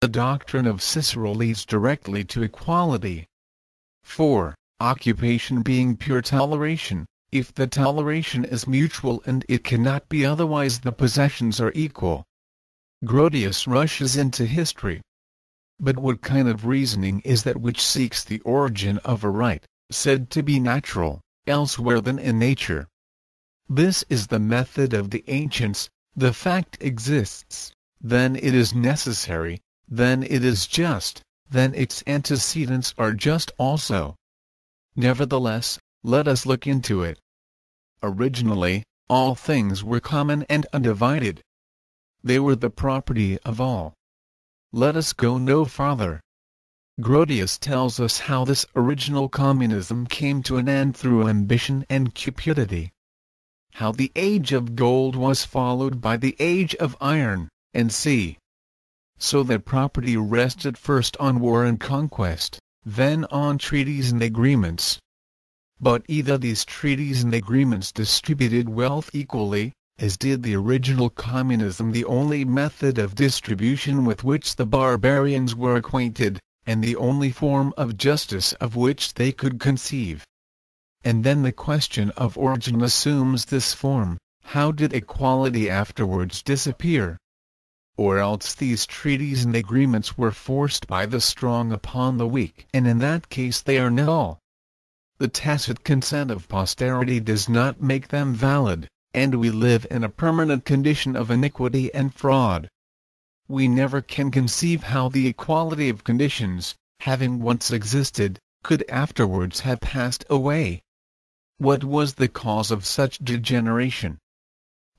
The doctrine of Cicero leads directly to equality. 4. Occupation being pure toleration, if the toleration is mutual and it cannot be otherwise, the possessions are equal. Grotius rushes into history. But what kind of reasoning is that which seeks the origin of a right, said to be natural, elsewhere than in nature? This is the method of the ancients. The fact exists, then it is necessary, then it is just, then its antecedents are just also. Nevertheless, let us look into it. Originally, all things were common and undivided. They were the property of all. Let us go no farther. Grotius tells us how this original communism came to an end through ambition and cupidity. How the age of gold was followed by the age of iron, and sea. So that property rested first on war and conquest, then on treaties and agreements. But either these treaties and agreements distributed wealth equally, as did the original communism, the only method of distribution with which the barbarians were acquainted, and the only form of justice of which they could conceive. And then the question of origin assumes this form: how did equality afterwards disappear? Or else these treaties and agreements were forced by the strong upon the weak, and in that case they are null. The tacit consent of posterity does not make them valid, and we live in a permanent condition of iniquity and fraud. We never can conceive how the equality of conditions, having once existed, could afterwards have passed away. What was the cause of such degeneration?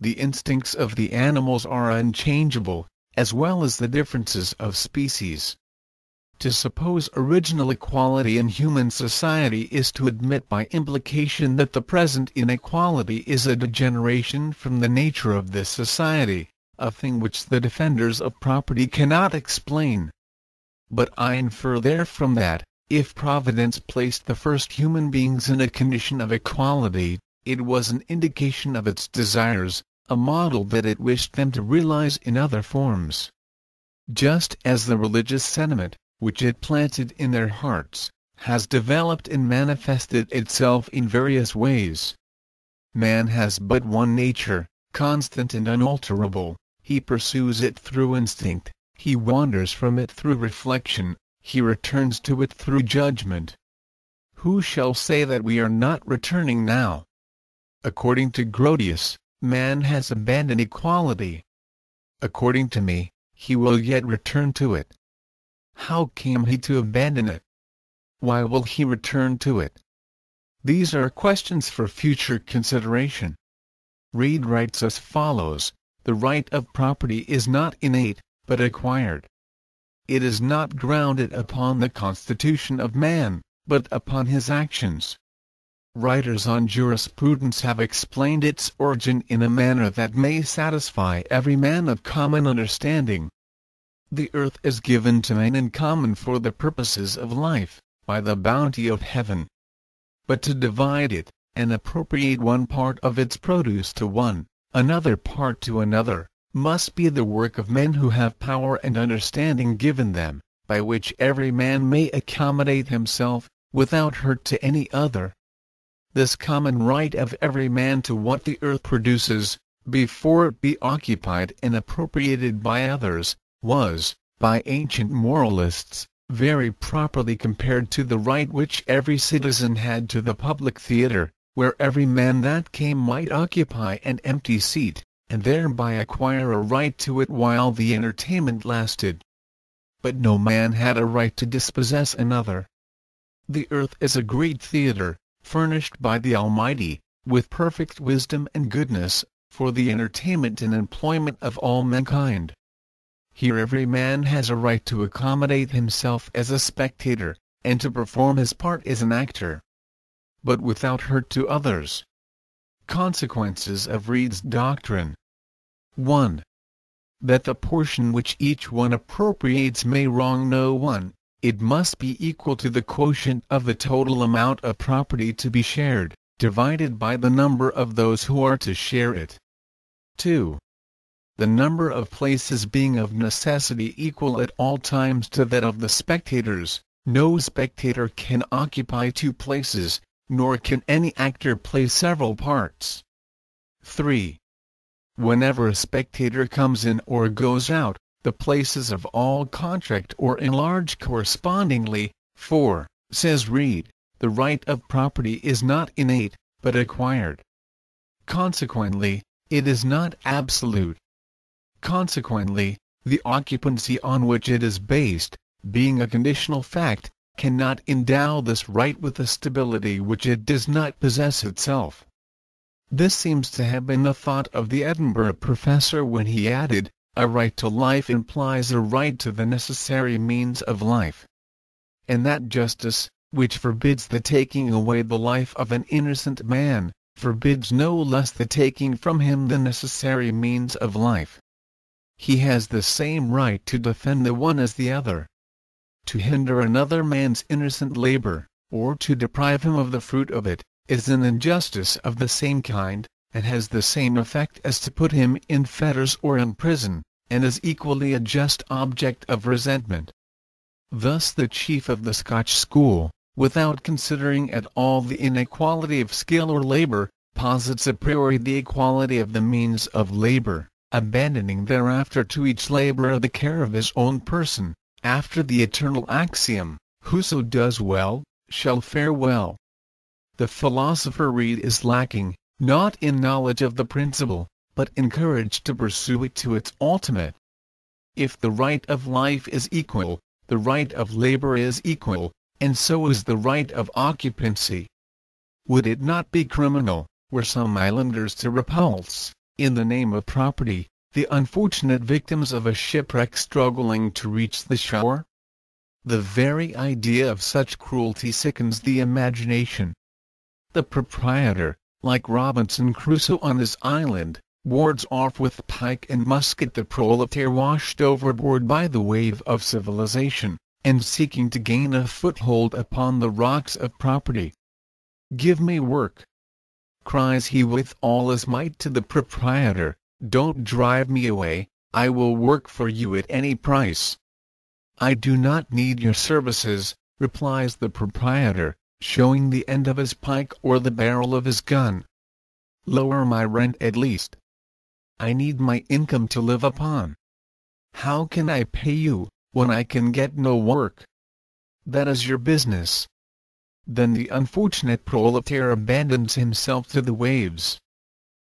The instincts of the animals are unchangeable, as well as the differences of species. To suppose original equality in human society is to admit by implication that the present inequality is a degeneration from the nature of this society, a thing which the defenders of property cannot explain. But I infer therefrom that, if Providence placed the first human beings in a condition of equality, it was an indication of its desires, a model that it wished them to realize in other forms. Just as the religious sentiment, which it planted in their hearts, has developed and manifested itself in various ways. Man has but one nature, constant and unalterable. He pursues it through instinct, he wanders from it through reflection, he returns to it through judgment. Who shall say that we are not returning now? According to Grotius, man has abandoned equality. According to me, he will yet return to it. How came he to abandon it? Why will he return to it? These are questions for future consideration. Reed writes as follows: the right of property is not innate, but acquired. It is not grounded upon the constitution of man, but upon his actions. Writers on jurisprudence have explained its origin in a manner that may satisfy every man of common understanding. The earth is given to man in common for the purposes of life, by the bounty of heaven. But to divide it, and appropriate one part of its produce to one, another part to another, must be the work of men who have power and understanding given them, by which every man may accommodate himself, without hurt to any other. This common right of every man to what the earth produces, before it be occupied and appropriated by others, was, by ancient moralists, very properly compared to the right which every citizen had to the public theatre, where every man that came might occupy an empty seat, and thereby acquire a right to it while the entertainment lasted. But no man had a right to dispossess another. The earth is a great theatre, furnished by the Almighty, with perfect wisdom and goodness, for the entertainment and employment of all mankind. Here every man has a right to accommodate himself as a spectator, and to perform his part as an actor, but without hurt to others. Consequences of Reed's doctrine. 1. That the portion which each one appropriates may wrong no one, it must be equal to the quotient of the total amount of property to be shared, divided by the number of those who are to share it. 2. the number of places being of necessity equal at all times to that of the spectators, no spectator can occupy two places, nor can any actor play several parts. 3. Whenever a spectator comes in or goes out, the places of all contract or enlarge correspondingly. 4. Says Reed, the right of property is not innate, but acquired. Consequently, it is not absolute. Consequently, the occupancy on which it is based, being a conditional fact, cannot endow this right with a stability which it does not possess itself. This seems to have been the thought of the Edinburgh professor when he added, a right to life implies a right to the necessary means of life. And that justice, which forbids the taking away the life of an innocent man, forbids no less the taking from him the necessary means of life. He has the same right to defend the one as the other. To hinder another man's innocent labor, or to deprive him of the fruit of it, is an injustice of the same kind, and has the same effect as to put him in fetters or in prison, and is equally a just object of resentment. Thus the chief of the Scotch school, without considering at all the inequality of skill or labor, posits a priori the equality of the means of labor, abandoning thereafter to each laborer the care of his own person, after the eternal axiom, whoso does well, shall fare well. The philosopher Reed is lacking, not in knowledge of the principle, but in courage to pursue it to its ultimate. If the right of life is equal, the right of labor is equal, and so is the right of occupancy. Would it not be criminal, were some islanders to repulse, in the name of property, the unfortunate victims of a shipwreck struggling to reach the shore? The very idea of such cruelty sickens the imagination. The proprietor, like Robinson Crusoe on his island, wards off with pike and musket the proletaire washed overboard by the wave of civilization, and seeking to gain a foothold upon the rocks of property. "Give me work," cries he with all his might to the proprietor, "don't drive me away, I will work for you at any price." "I do not need your services," replies the proprietor, showing the end of his pike or the barrel of his gun. "Lower my rent at least. I need my income to live upon. How can I pay you, when I can get no work?" "That is your business." Then the unfortunate proletaire abandons himself to the waves.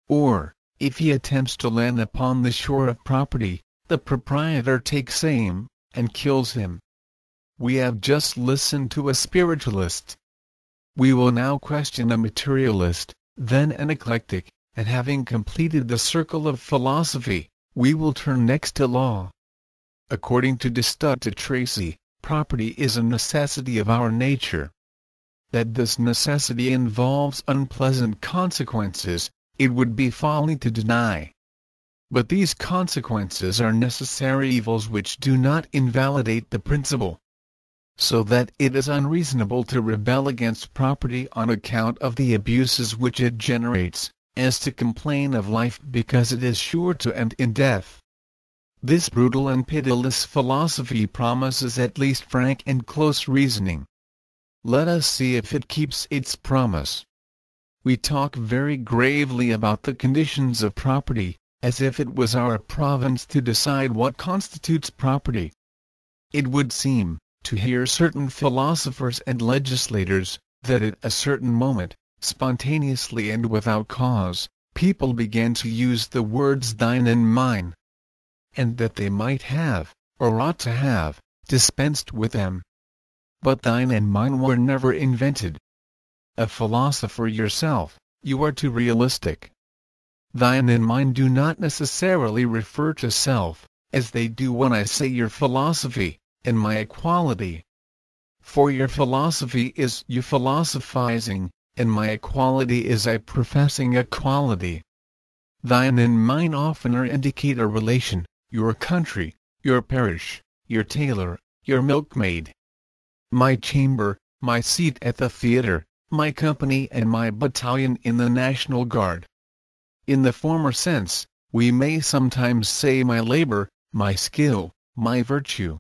Or, if he attempts to land upon the shore of property, the proprietor takes aim, and kills him. We have just listened to a spiritualist. We will now question a materialist, then an eclectic, and having completed the circle of philosophy, we will turn next to law. According to de Stud to Tracy, property is a necessity of our nature. That this necessity involves unpleasant consequences, it would be folly to deny. But these consequences are necessary evils which do not invalidate the principle. So that it is unreasonable to rebel against property on account of the abuses which it generates, as to complain of life because it is sure to end in death. This brutal and pitiless philosophy promises at least frank and close reasoning. Let us see if it keeps its promise. We talk very gravely about the conditions of property, as if it was our province to decide what constitutes property. It would seem, to hear certain philosophers and legislators, that at a certain moment, spontaneously and without cause, people began to use the words thine and mine, and that they might have, or ought to have, dispensed with them. But thine and mine were never invented. A philosopher yourself, you are too realistic. Thine and mine do not necessarily refer to self, as they do when I say your philosophy, and my equality. For your philosophy is you philosophizing, and my equality is I professing equality. Thine and mine oftener indicate a relation, your country, your parish, your tailor, your milkmaid. My chamber, my seat at the theatre, my company and my battalion in the National Guard. In the former sense, We may sometimes say my labor, my skill, my virtue,